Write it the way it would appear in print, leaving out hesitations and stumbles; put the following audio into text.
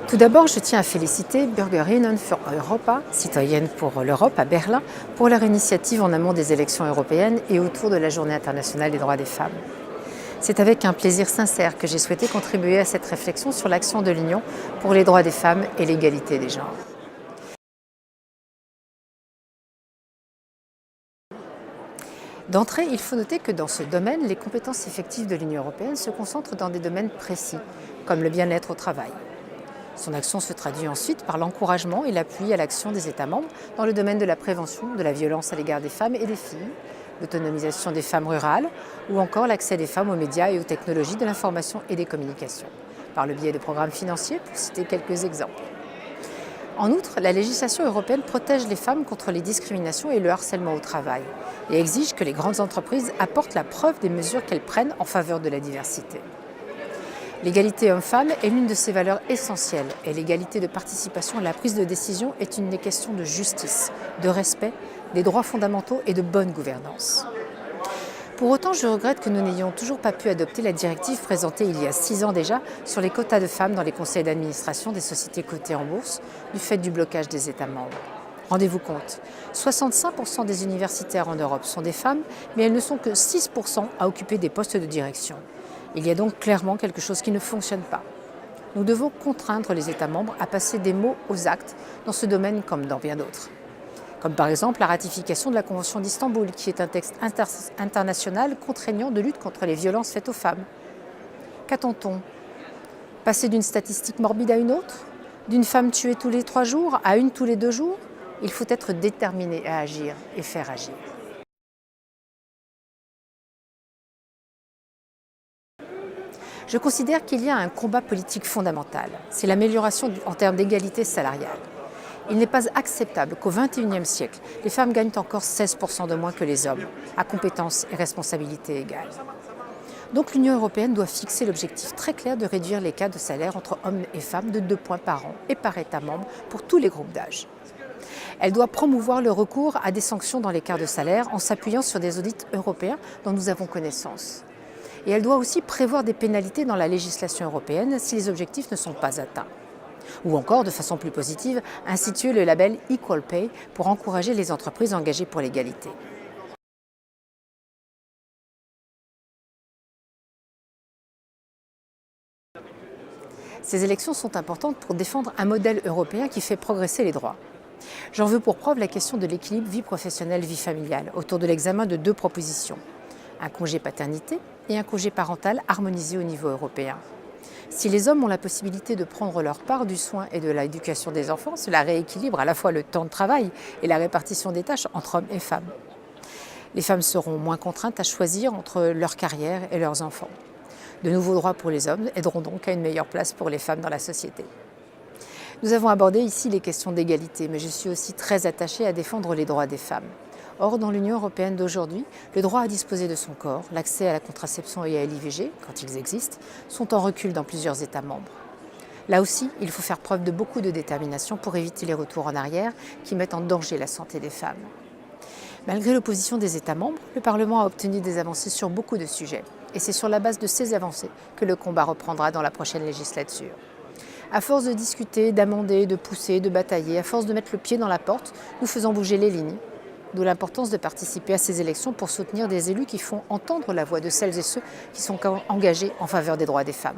Tout d'abord, je tiens à féliciter Bürgerinnen für Europa, citoyennes pour l'Europe à Berlin, pour leur initiative en amont des élections européennes et autour de la Journée internationale des droits des femmes. C'est avec un plaisir sincère que j'ai souhaité contribuer à cette réflexion sur l'action de l'Union pour les droits des femmes et l'égalité des genres. D'entrée, il faut noter que dans ce domaine, les compétences effectives de l'Union européenne se concentrent dans des domaines précis, comme le bien-être au travail. Son action se traduit ensuite par l'encouragement et l'appui à l'action des États membres dans le domaine de la prévention de la violence à l'égard des femmes et des filles, l'autonomisation des femmes rurales ou encore l'accès des femmes aux médias et aux technologies de l'information et des communications, par le biais de programmes financiers, pour citer quelques exemples. En outre, la législation européenne protège les femmes contre les discriminations et le harcèlement au travail et exige que les grandes entreprises apportent la preuve des mesures qu'elles prennent en faveur de la diversité. L'égalité homme-femme est l'une de ces valeurs essentielles et l'égalité de participation à la prise de décision est une des questions de justice, de respect, des droits fondamentaux et de bonne gouvernance. Pour autant, je regrette que nous n'ayons toujours pas pu adopter la directive présentée il y a 6 ans déjà sur les quotas de femmes dans les conseils d'administration des sociétés cotées en bourse du fait du blocage des États membres. Rendez-vous compte, 65% des universitaires en Europe sont des femmes, mais elles ne sont que 6% à occuper des postes de direction. Il y a donc clairement quelque chose qui ne fonctionne pas. Nous devons contraindre les États membres à passer des mots aux actes dans ce domaine comme dans bien d'autres. Comme par exemple la ratification de la Convention d'Istanbul, qui est un texte international contraignant de lutte contre les violences faites aux femmes. Qu'attend-on? Passer d'une statistique morbide à une autre? D'une femme tuée tous les 3 jours à une tous les 2 jours? Il faut être déterminé à agir et faire agir. Je considère qu'il y a un combat politique fondamental. C'est l'amélioration en termes d'égalité salariale. Il n'est pas acceptable qu'au XXIe siècle, les femmes gagnent encore 16% de moins que les hommes, à compétences et responsabilités égales. Donc l'Union européenne doit fixer l'objectif très clair de réduire l'écart de salaire entre hommes et femmes de 2 points par an et par État membre pour tous les groupes d'âge. Elle doit promouvoir le recours à des sanctions dans l'écart de salaire en s'appuyant sur des audits européens dont nous avons connaissance. Et elle doit aussi prévoir des pénalités dans la législation européenne si les objectifs ne sont pas atteints. Ou encore, de façon plus positive, instituer le label Equal Pay pour encourager les entreprises engagées pour l'égalité. Ces élections sont importantes pour défendre un modèle européen qui fait progresser les droits. J'en veux pour preuve la question de l'équilibre vie professionnelle-vie familiale autour de l'examen de 2 propositions. Un congé paternité et un congé parental harmonisé au niveau européen. Si les hommes ont la possibilité de prendre leur part du soin et de l'éducation des enfants, cela rééquilibre à la fois le temps de travail et la répartition des tâches entre hommes et femmes. Les femmes seront moins contraintes à choisir entre leur carrière et leurs enfants. De nouveaux droits pour les hommes aideront donc à une meilleure place pour les femmes dans la société. Nous avons abordé ici les questions d'égalité, mais je suis aussi très attachée à défendre les droits des femmes. Or, dans l'Union européenne d'aujourd'hui, le droit à disposer de son corps, l'accès à la contraception et à l'IVG, quand ils existent, sont en recul dans plusieurs États membres. Là aussi, il faut faire preuve de beaucoup de détermination pour éviter les retours en arrière qui mettent en danger la santé des femmes. Malgré l'opposition des États membres, le Parlement a obtenu des avancées sur beaucoup de sujets. Et c'est sur la base de ces avancées que le combat reprendra dans la prochaine législature. À force de discuter, d'amender, de pousser, de batailler, à force de mettre le pied dans la porte, nous faisons bouger les lignes. D'où l'importance de participer à ces élections pour soutenir des élus qui font entendre la voix de celles et ceux qui sont engagés en faveur des droits des femmes.